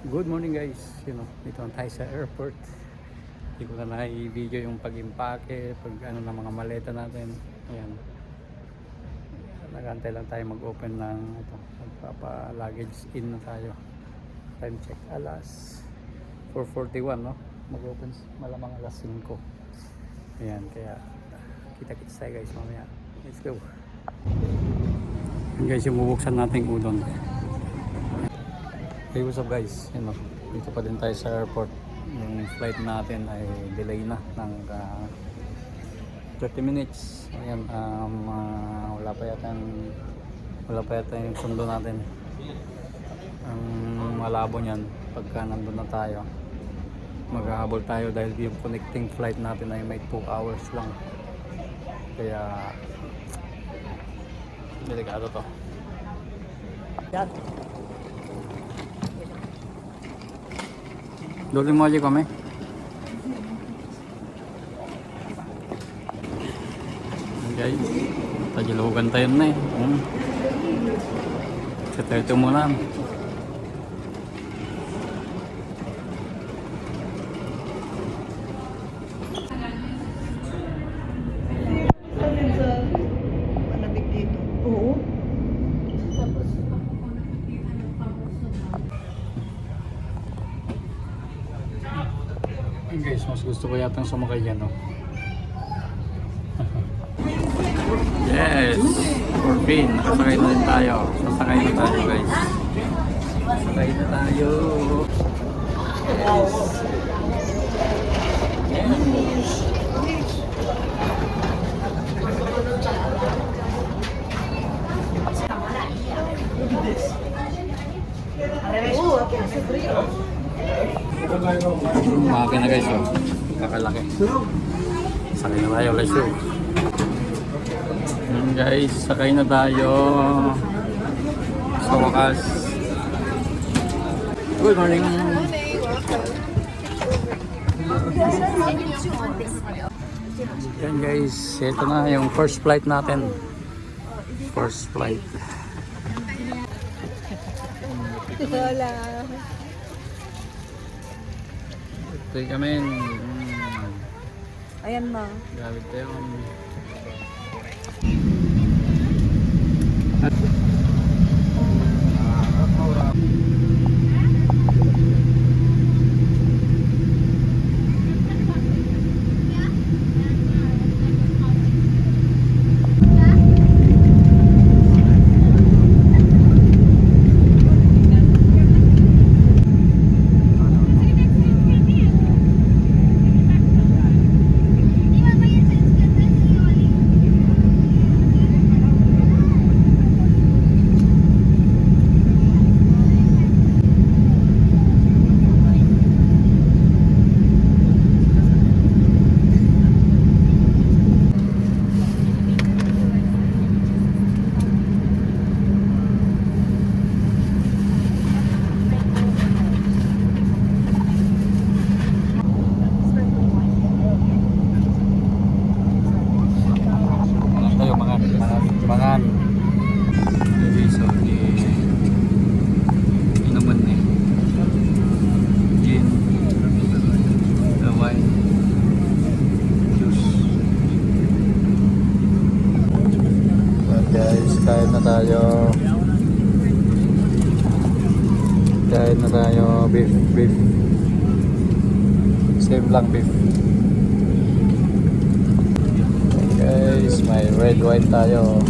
Good morning guys, dito na tayo sa airport. Hindi ko na na-video yung pag-impake, pag ano ng mga maleta natin. Ayan. Nagantay lang tayo mag-open ng ito. Magpapa-luggage in na tayo. Time check alas 4:41, no? Mag-open malamang alas 5. Ayan, kaya kita-kits tayo guys mamaya. Let's go. Ayan guys, yung bubuksan nating udon. Hey, what's up guys? Dito pa din tayo sa airport. Yung flight natin ay delay na ng 30 minutes. Ayan, wala pa yata yung sundo natin. Ang malabo niyan pagka nandun na tayo, maghahabol tayo dahil yung connecting flight natin ay may 2 hours lang. Kaya delikado to. Yan. Dulu mo aja kami. Guys, tajilugan tayo na eh. Sa tayo tumulan. Guys, mas gusto ko yatang sumakay dyan, no? Yes! For fin, nakasakay na rin tayo. Sasakay na tayo, guys. Sakay na tayo. Yes! Malaki na guys, oh. Kakalaki. Sakay na tayo, let's go. Guys, sakay na tayo. Sa wakas. Good morning. Yan guys, ito na yung first flight natin. First flight. Hola. Ito kami. Ayan na. Gamit tayo. Kain na tayo, beef. Same lang beef. Guys, may red wine tayo.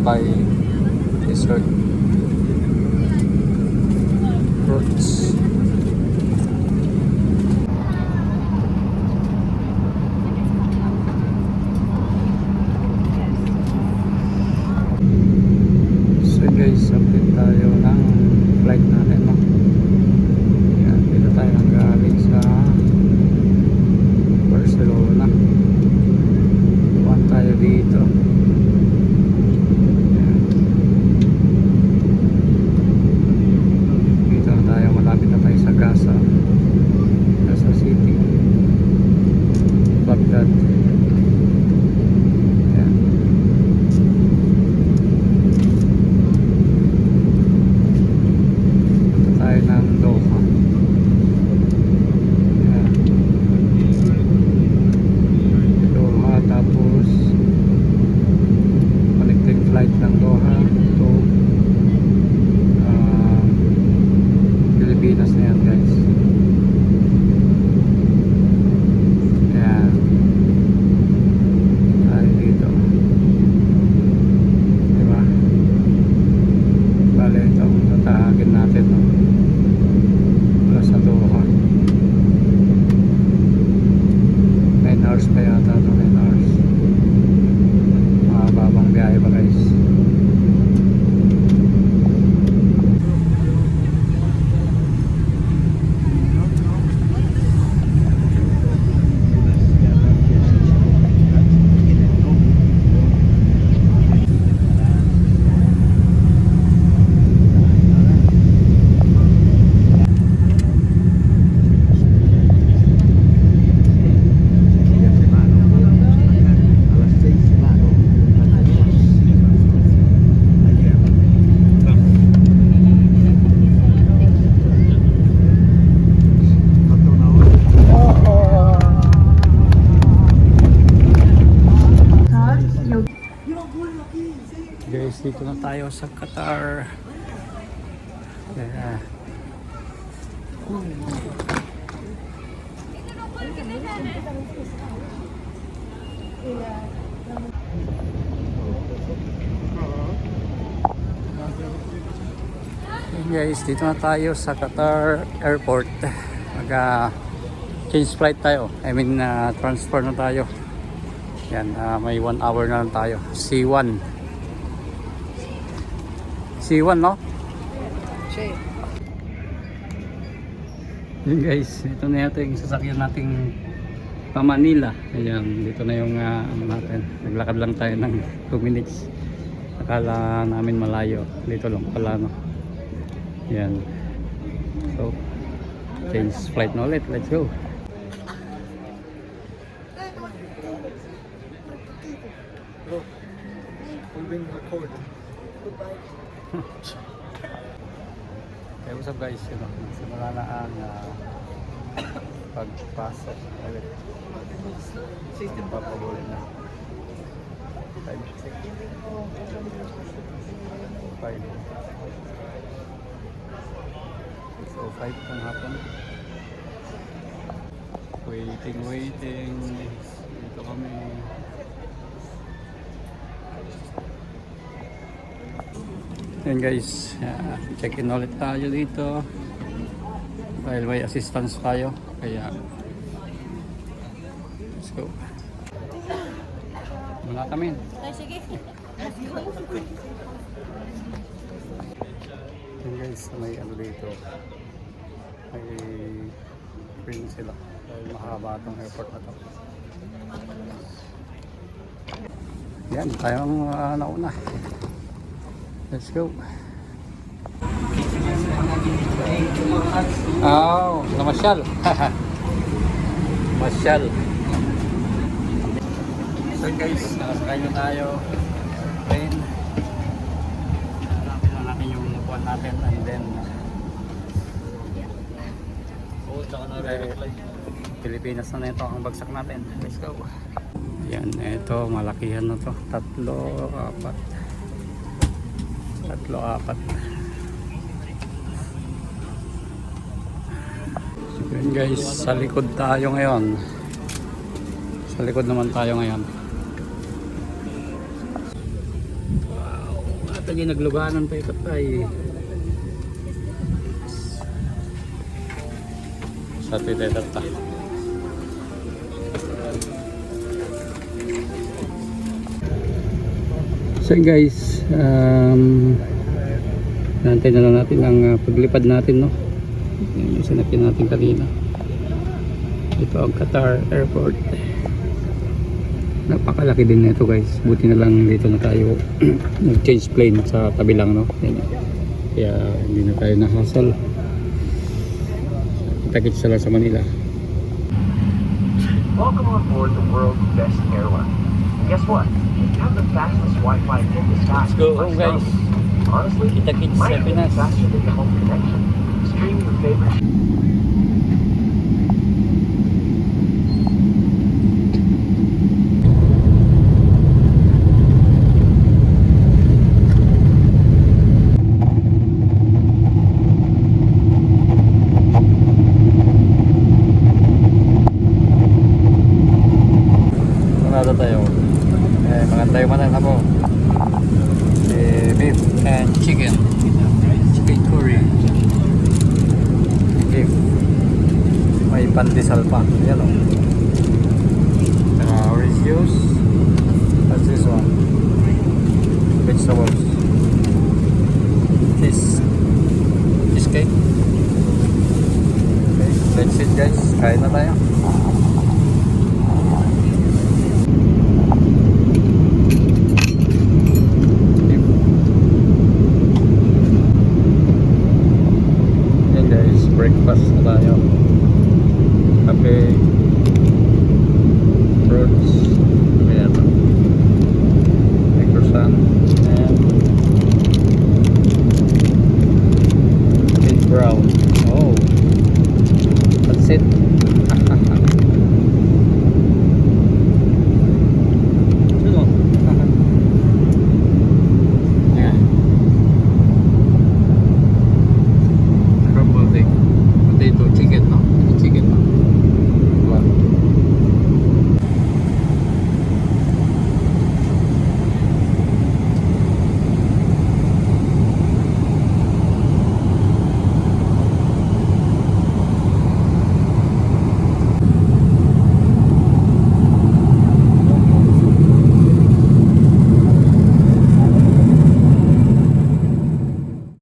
By dessert fruits. So guys, update tayo ng flight natin, no? Yan, dito tayo nang galing sa Barcelona. Tuwan tayo dito. Guys, dito na tayo sa Qatar. Yeah. Guys, dito na tayo sa Qatar Airport. Change flight tayo. Transfer na tayo. Yan, may 1 hour na lang tayo. C1. C1, no? Yun guys, ito na yata yung sasakyan nating pa Manila. Ayan, dito na yung ano natin. Naglakad lang tayo ng 2 minutes. Akala namin malayo. Dito lang pala, no? Yan. So, change flight na ulit. Let's go. Bro, we've been recorded. Okay, what's up guys? Simula na ang pagpasok ulit. Papabulin na. 5. So 5 ng hapon. Waiting. Dito kami. Yan guys, check-in ulit tayo dito dahil may assistance tayo, kaya let's go. Wala kami. Sige. Yan guys, may ano dito, may ring sila dahil mahaba itong airport na to. Yan, tayong nauna. Let's go. Oh, namasyal. Masyal. So guys, nakasakay na tayo. Plane. Hanapin na natin yung upuan natin and then Pilipinas na ito ang bagsak natin. Let's go. Yan, ito malakihan na to. 3, 4. 4. So yun guys, sa likod tayo ngayon. Sa likod naman tayo ngayon. Wow, at yung nagluganan pa ito tayo. Sa titeta. So guys, nantay na lang natin ang paglipad natin, no? Yan yung sinakyan natin kanina. Ito ang Qatar Airport. Napakalaki din nito guys. Buti na lang dito na tayo nag-change plane sa tabi lang, no? Yan. Kaya hindi na tayo na-hassle. Kita-kits na lang sa Manila. Welcome on board the world's best airline. Guess what? You have the fastest Wi-Fi in the sky. Let's go home guys. Honestly, Kita-kits might sa even be Pinas. faster than your home connection. Stream your favorite. Sarado tayo. Magantay man lang ako. Beef and chicken. Chicken curry. Beef. May pandesal pa. Yan o. Orange juice. What's this one? Vegetables. Cheesecake. Okay, that's it guys. Kain na tayo.